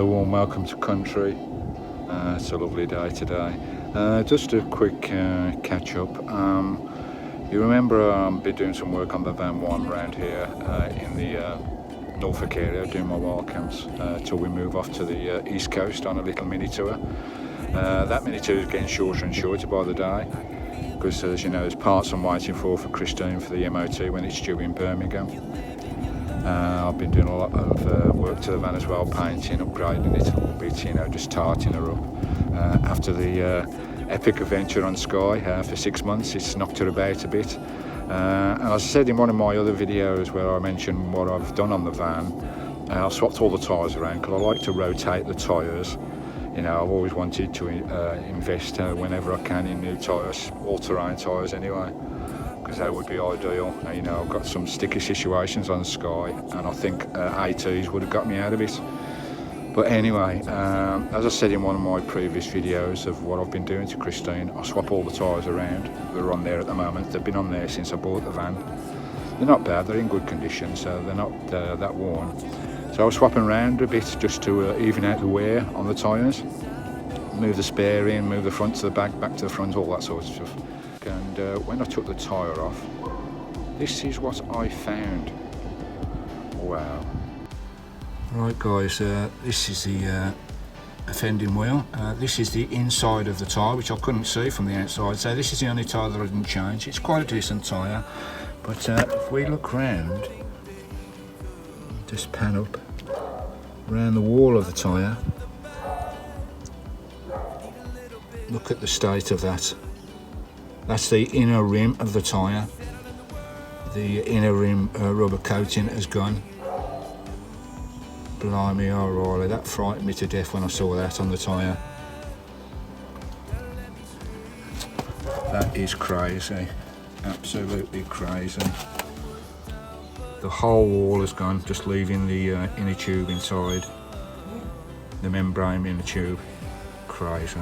Warm welcome to country. It's a lovely day today. Just a quick catch up. You remember I've been doing some work on the Van 1 around here in the Norfolk area, doing my wild camps till we move off to the east coast on a little mini tour. That mini tour is getting shorter and shorter by the day, because as you know, there's parts I'm waiting for Christine for the MOT when it's due in Birmingham. I've been doing a lot of work to the van as well, painting, upgrading it a little bit, you know, just tarting her up. After the epic adventure on Skye for 6 months, it's knocked her about a bit. And as I said in one of my other videos where I mentioned what I've done on the van, I've swapped all the tyres around because I like to rotate the tyres. You know, I've always wanted to invest whenever I can in new tyres, all-terrain tyres anyway, because that would be ideal. You know, I've got some sticky situations on Skye, and I think ATs would have got me out of it. But anyway, as I said in one of my previous videos of what I've been doing to Christine, I swap all the tyres around. They're on there at the moment. They've been on there since I bought the van. They're not bad, they're in good condition, so they're not that worn. So I was swapping around a bit just to even out the wear on the tyres. Move the spare in, move the front to the back, back to the front, all that sort of stuff. And when I took the tyre off, this is what I found. Wow. Right guys, this is the offending wheel. This is the inside of the tyre, which I couldn't see from the outside. So this is the only tyre that I didn't change. It's quite a decent tyre, but if we look round, just pan up around the wall of the tyre, look at the state of that. That's the inner rim of the tyre. The inner rim rubber coating has gone. Blimey, O'Reilly, that frightened me to death when I saw that on the tyre. That is crazy, absolutely crazy. The whole wall has gone, just leaving the inner tube inside, the membrane in the tube. Crazy.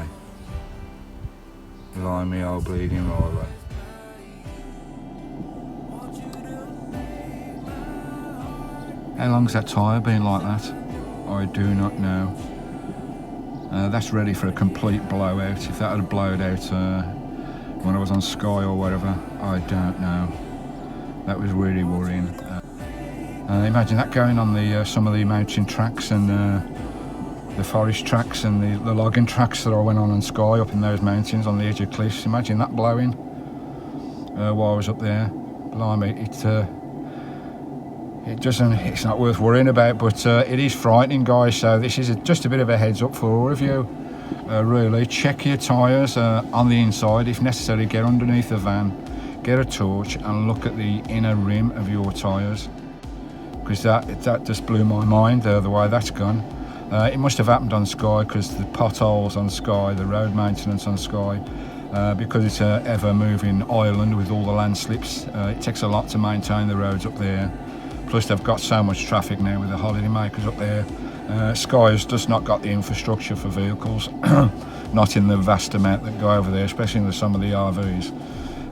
Blimey, old bleeding O'Reilly. How long's that tyre been like that? I do not know. That's ready for a complete blowout. If that had blowed out when I was on Skye or whatever, I don't know. That was really worrying. Imagine that going on the some of the mountain tracks and the forest tracks and the logging tracks that I went on Skye up in those mountains on the edge of cliffs. Imagine that blowing while I was up there. Blimey, it's not worth worrying about, but it is frightening, guys. So this is just a bit of a heads up for all of you. Really, check your tyres on the inside. If necessary, get underneath the van, get a torch and look at the inner rim of your tyres, because that just blew my mind the way that's gone. It must have happened on Skye, because the potholes on Skye, the road maintenance on Skye, because it's an ever-moving island with all the landslips, it takes a lot to maintain the roads up there. Plus they've got so much traffic now with the holiday makers up there. Skye has just not got the infrastructure for vehicles, not in the vast amount that go over there, especially in some of the RVs.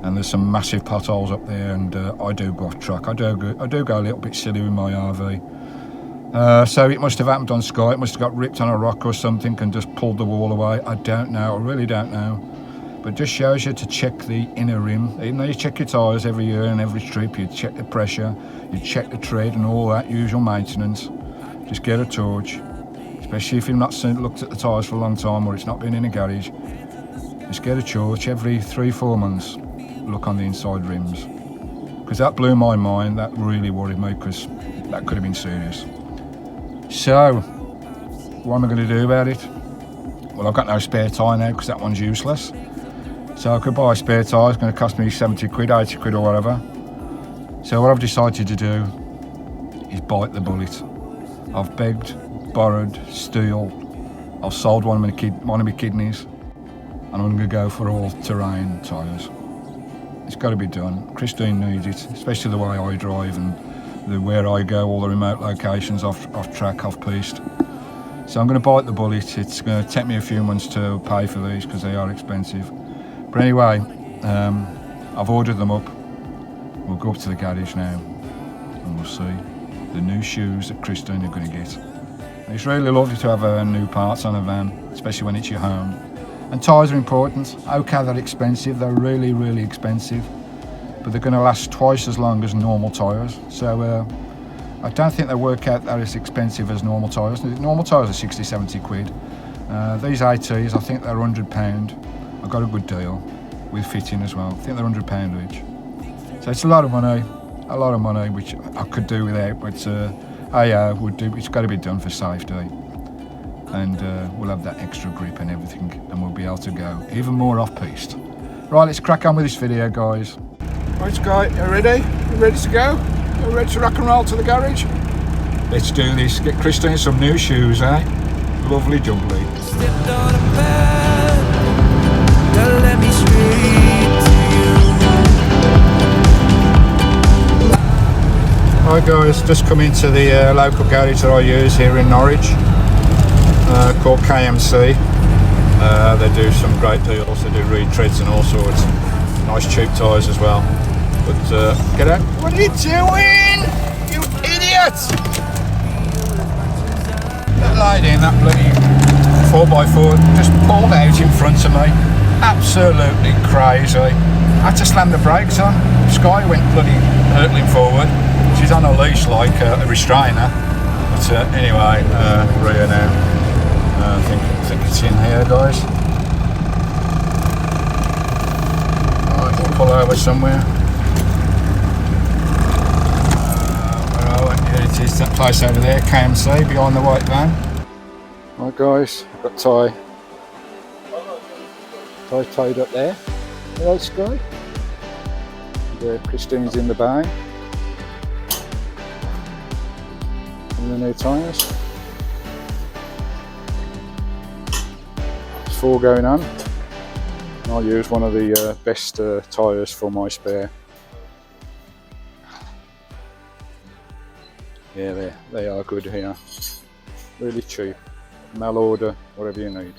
And there's some massive potholes up there, and I do go off track. I do go a little bit silly with my RV. So it must have happened on Skye. It must have got ripped on a rock or something and just pulled the wall away. I don't know. I really don't know. But just shows you to check the inner rim. Even though you check your tyres every year and every trip, you check the pressure, you check the tread and all that usual maintenance. Just get a torch, especially if you've not looked at the tyres for a long time or it's not been in a garage. Just get a torch every 3-4 months. Look on the inside rims, because that blew my mind. That really worried me, because that could have been serious. So what am I going to do about it? Well, I've got no spare tyre now because that one's useless. So I could buy a spare tyre. It's going to cost me 70 quid, 80 quid or whatever. So what I've decided to do is bite the bullet. I've begged, borrowed, steal. I've sold one of my kidneys, and I'm going to go for all-terrain tyres. It's got to be done. Christine needs it, especially the way I drive and where I go, all the remote locations off track, off piste. So I'm going to bite the bullet. It's going to take me a few months to pay for these because they are expensive. But anyway, I've ordered them up. We'll go up to the garage now and we'll see the new shoes that Christine are going to get. It's really lovely to have new parts on a van, especially when it's your home. And tyres are important. Okay, they're expensive, they're really, really expensive, but they're going to last twice as long as normal tyres. So I don't think they work out that as expensive as normal tyres. Normal tyres are 60, 70 quid. These ATs, I think they're £100. I got a good deal with fitting as well. I think they're £100 each. So it's a lot of money, which I could do without, but would do. It's got to be done for safety, and we'll have that extra grip and everything, and we'll be able to go even more off-piste. Right, let's crack on with this video, guys. Right, Skye, you ready? You ready to go? You ready to rock and roll to the garage? Let's do this. Get Christine some new shoes, eh? Lovely jubbly. Stepped on a path that led me straight to you. Hi guys, just come into the local garage that I use here in Norwich, called KMC. They do some great deals. They do retreads and all sorts. Nice cheap tyres as well. But get out! What are you doing, you idiot? That lady in that bloody 4x4 just pulled out in front of me. Absolutely crazy. I had to slam the brakes on. Skye went bloody hurtling forward. She's on a leash like a restrainer. But anyway, we're here now. I think it's in here, guys. Right, we'll pull over somewhere. Here it is, that place over there, KMC, behind the white van. Right guys, I've got Ty tied up there. Hello Skye. Christine's in the bay. And the new tyres. There's 4 going on. And I'll use one of the best tyres for my spare. Yeah, they are good here. Really cheap. Mail order, whatever you need.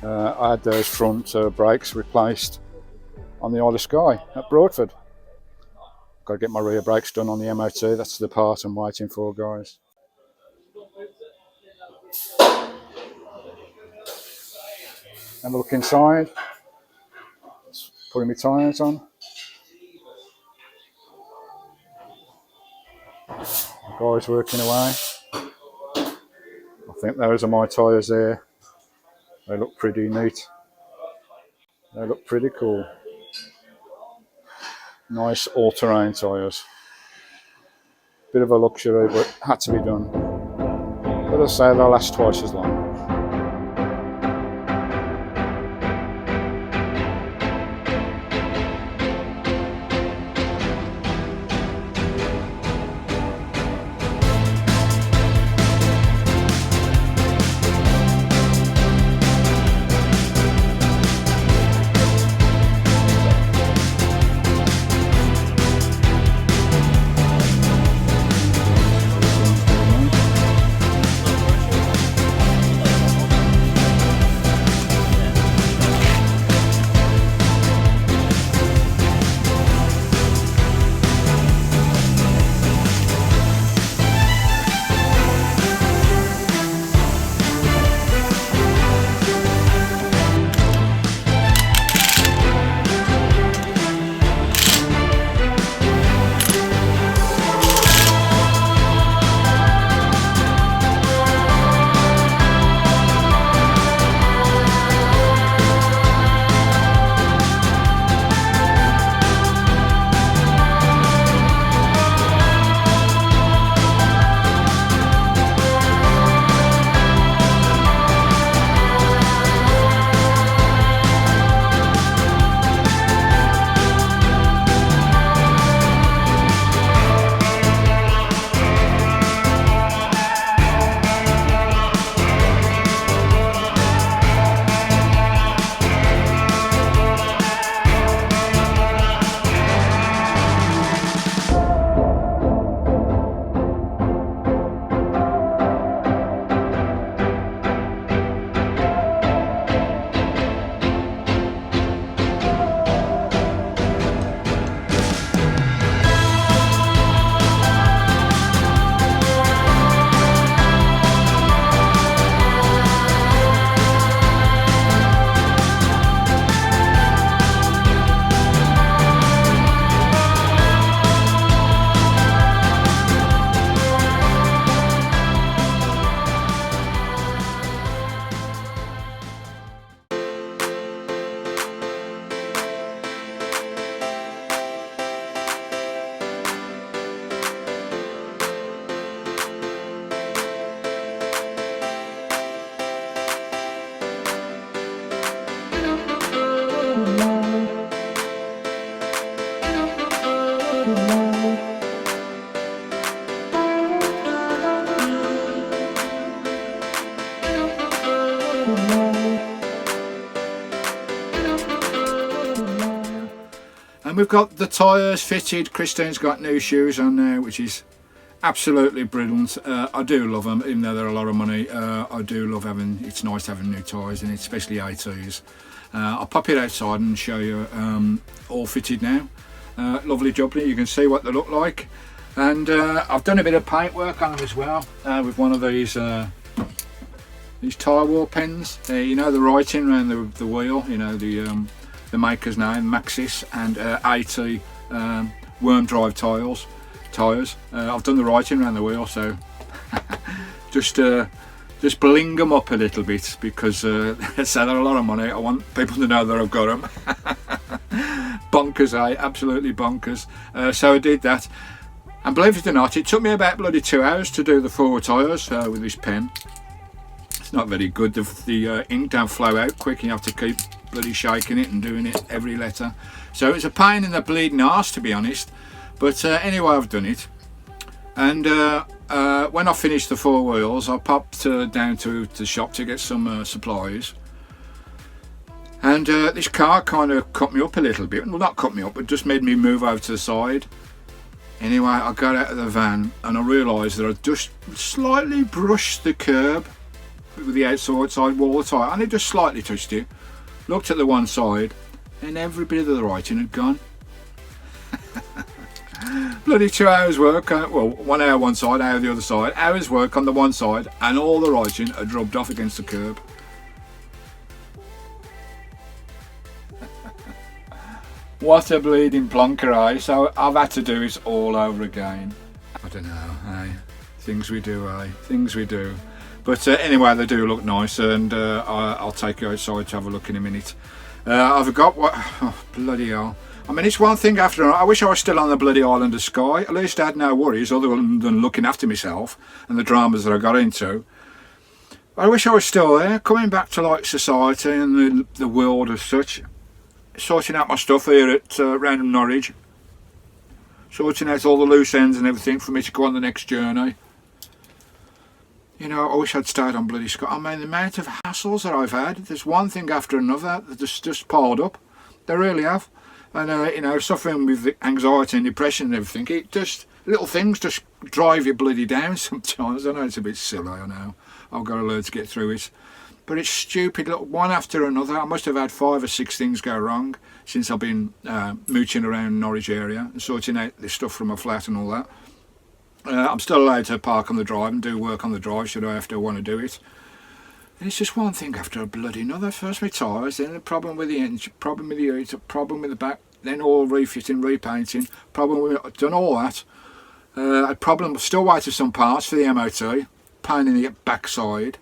I had those front brakes replaced on the Isle of Skye at Broadford. Got to get my rear brakes done on the MOT. That's the part I'm waiting for, guys. Have a look inside. Putting my tyres on. Guys working away. I think those are my tyres there. They look pretty neat. They look pretty cool. Nice all-terrain tyres. Bit of a luxury, but had to be done. But I say they'll last twice as long. And we've got the tyres fitted. Christine's got new shoes on now, which is absolutely brilliant. I do love them, even though they're a lot of money. I do love having, it's nice having new tyres in it, especially ATs. I'll pop it outside and show you all fitted now. Lovely jubbly, you can see what they look like. And I've done a bit of paint work on them as well, with one of these tyre wall pens. You know, the writing around the wheel, you know, the maker's name, Maxxis, and AT WormDrive tyres. I've done the writing around the wheel, so just bling them up a little bit, because they're a lot of money. I want people to know that I've got them. Bonkers, eh? Absolutely bonkers. So I did that, and believe it or not, it took me about bloody 2 hours to do the 4 tyres with this pen. It's not very good. The ink don't flow out quick. You have to keep bloody shaking it and doing it every letter. So it's a pain in the bleeding arse, to be honest. But anyway, I've done it. And when I finished the 4 wheels, I popped down to the shop to get some supplies. And this car kind of cut me up a little bit. Well, not cut me up, but just made me move over to the side. Anyway, I got out of the van and I realised that I just slightly brushed the curb with the outside wall of the tyre, and it just slightly touched it. Looked at the one side, and every bit of the writing had gone. Bloody 2 hours work, well, 1 hour one side, hour the other side, hours work on the one side, and all the writing had rubbed off against the curb. What a bleeding plonker, eh? So I've had to do it all over again. I don't know, eh? Things we do, eh? Things we do. But anyway, they do look nice, and I'll take you outside to have a look in a minute. I've got what? Oh, bloody hell. I mean, it's one thing after another. I wish I was still on the bloody island of Skye. At least I had no worries other than looking after myself and the dramas that I got into. I wish I was still there, coming back to like society and the world as such. Sorting out my stuff here at Random Norwich. Sorting out all the loose ends and everything for me to go on the next journey. You know, I wish I'd stayed on bloody Skye. I mean, the amount of hassles that I've had, there's one thing after another that just piled up. They really have. And, you know, suffering with anxiety and depression and everything, it just, little things just drive you bloody down sometimes. I know it's a bit silly, I know. I've got to learn to get through it. But it's stupid, look, one after another. I must have had 5 or 6 things go wrong since I've been mooching around Norwich area and sorting out this stuff from my flat and all that. I'm still allowed to park on the drive and do work on the drive should I have to want to do it. And it's just one thing after a bloody another. First my tyres, then a problem with the engine, problem with the heater, problem with the back, then all refitting, repainting, problem with, I've done all that. A problem, still waiting for some parts for the MOT, pain in the backside.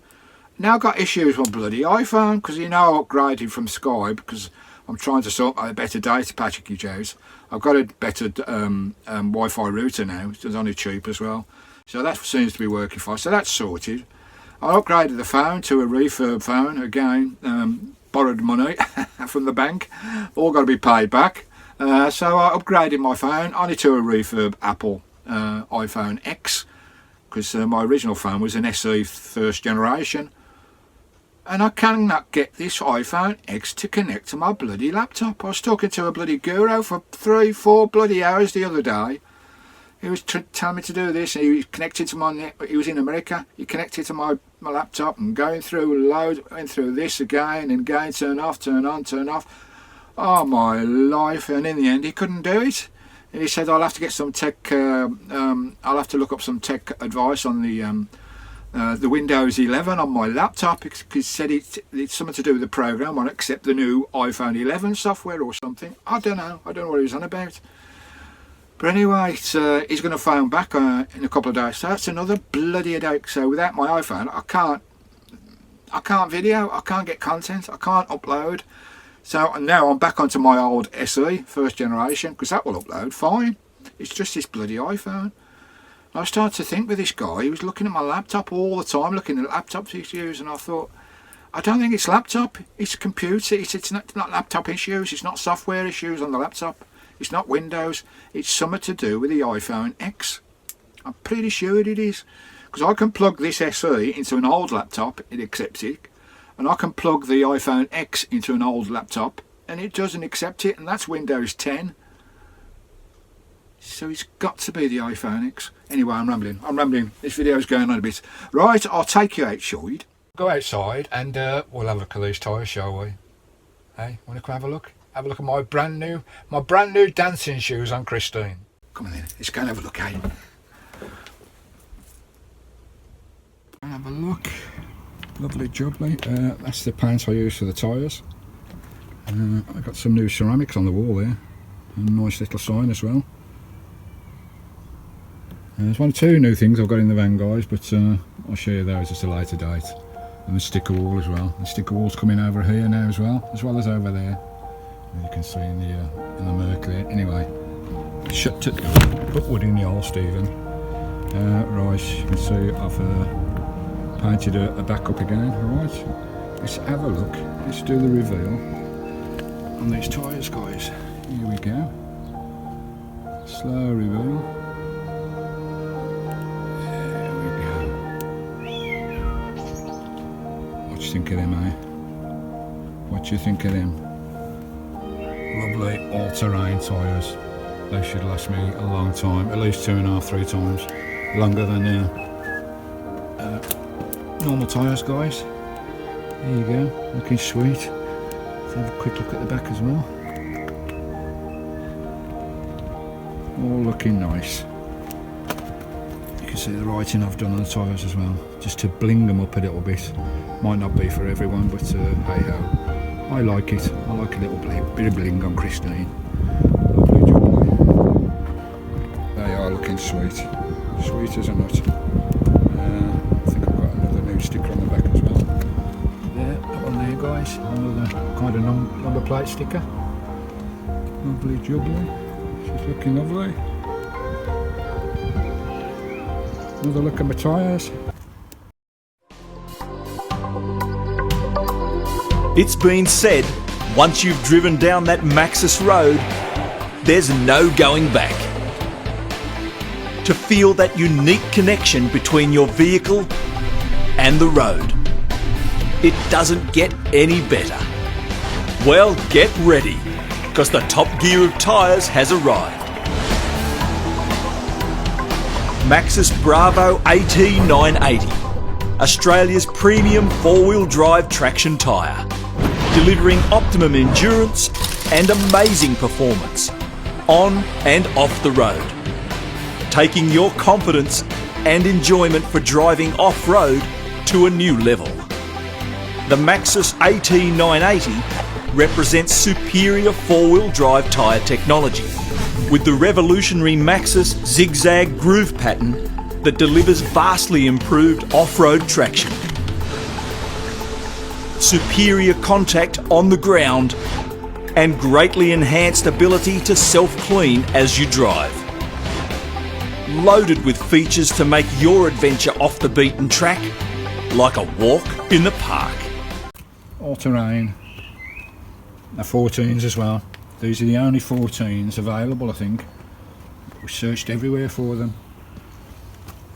Now I've got issues with bloody iPhone, because you know I upgraded from Skye because I'm trying to sort a better data package out. I've got a better Wi-Fi router now, it's only cheap as well. So that seems to be working fine, so that's sorted. I upgraded the phone to a refurb phone, again, borrowed money from the bank, all got to be paid back. So I upgraded my phone only to a refurb Apple iPhone X, because my original phone was an SE first generation. And I cannot get this iPhone X to connect to my bloody laptop. I was talking to a bloody guru for 3-4 bloody hours the other day. He was telling me to do this, and he was connected to my net. He was in America. He connected to my laptop and going through loads, went through this again and again, turn off, turn on, turn off. Oh my life! And in the end, he couldn't do it. And he said, "I'll have to get some tech. I'll have to look up some tech advice on the Windows 11 on my laptop." He said it's something to do with the program. I won't accept the new iPhone 11 software or something. I don't know what he was on about. But anyway, he's going to phone back in a couple of days. So that's another bloody headache. So without my iPhone, I can't video, I can't get content, I can't upload. So now I'm back onto my old SE, first generation, because that will upload fine. It's just this bloody iPhone. I started to think with this guy, he was looking at my laptop all the time, looking at laptop issues, and I thought, I don't think it's laptop, it's computer, it's not laptop issues, it's not software issues on the laptop. It's not Windows, it's something to do with the iPhone X. I'm pretty sure it is. Because I can plug this SE into an old laptop, it accepts it. and I can plug the iPhone X into an old laptop and it doesn't accept it, and that's Windows 10. So it's got to be the iPhone X. Anyway, I'm rambling. This video's going on a bit. Right, I'll take you outside. Go outside and we'll have a look at these tyres, shall we? Hey, want to come have a look? Have a look at my brand new dancing shoes on Christine. Come on then, let's go and have a look, eh? Have a look. Lovely jubbly. That's the paint I use for the tyres. I've got some new ceramics on the wall there. A nice little sign as well. There's one or two new things I've got in the van, guys, but I'll show you those at a later date. And the sticker wall as well. The sticker wall's coming over here now as well as over there. You can see in the murk there. Anyway, shut it. Put wood in the hole, Stephen. Right, you can see I've painted a back up again. Right, let's have a look. Let's do the reveal on these tyres, guys. Here we go. Slow reveal. What do you think of them, eh? What do you think of them? Lovely all-terrain tyres. They should last me a long time, at least 2.5, 3 times longer than normal tyres, guys. There you go, looking sweet. Let's have a quick look at the back as well. All looking nice. You can see the writing I've done on the tyres as well, just to bling them up a little bit. Might not be for everyone, but hey ho, I like it. I like a little bit of bling on Christine. Lovely job. They are looking sweet, sweet as a nut. I think I've got another new sticker on the back as well. There, that one there, guys. Another kind of number plate sticker. Lovely jubbly. She's looking lovely. Another look at my tyres. It's been said, once you've driven down that Maxxis road, there's no going back. To feel that unique connection between your vehicle and the road. It doesn't get any better. Well, get ready, because the top gear of tyres has arrived. Maxxis Bravo AT-980, Australia's premium 4-wheel drive traction tyre, delivering optimum endurance and amazing performance on and off the road, taking your confidence and enjoyment for driving off-road to a new level. The Maxxis AT-980 represents superior 4-wheel drive tyre technology with the revolutionary Maxxis zigzag groove pattern that delivers vastly improved off-road traction, superior contact on the ground, and greatly enhanced ability to self-clean as you drive. Loaded with features to make your adventure off the beaten track like a walk in the park. All-terrain. They're 14s as well. These are the only 14s available, I think. We searched everywhere for them.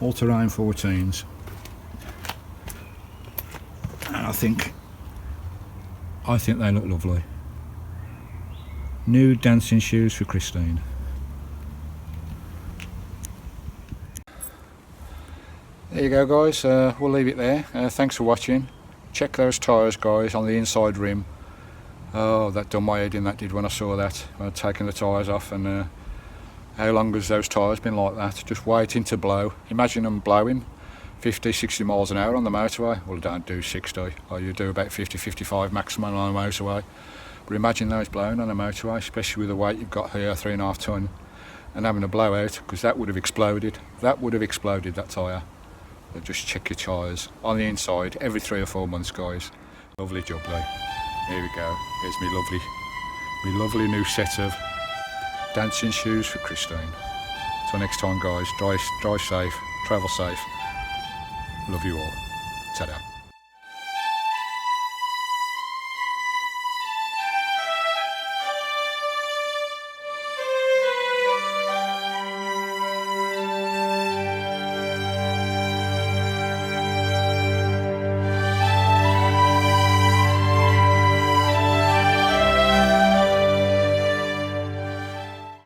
All-terrain 14s. And I think they look lovely. New dancing shoes for Christine. There you go, guys. We'll leave it there. Thanks for watching. Check those tyres, guys, on the inside rim. Oh, that done my head in, that did, when I saw that. When I'd taken the tyres off, and how long has those tyres been like that? Just waiting to blow. Imagine them blowing 50, 60 miles an hour on the motorway. Well, don't do 60, or you do about 50, 55 maximum on the motorway. But imagine those blowing on a motorway, especially with the weight you've got here, 3.5 tonne, and having a blowout, because that would have exploded. That would have exploded, that tyre. So just check your tyres on the inside every 3 or 4 months, guys. Lovely job, though. Here we go. Here's me lovely new set of dancing shoes for Christine. Till next time, guys. Drive safe, travel safe. Love you all. Ta-da.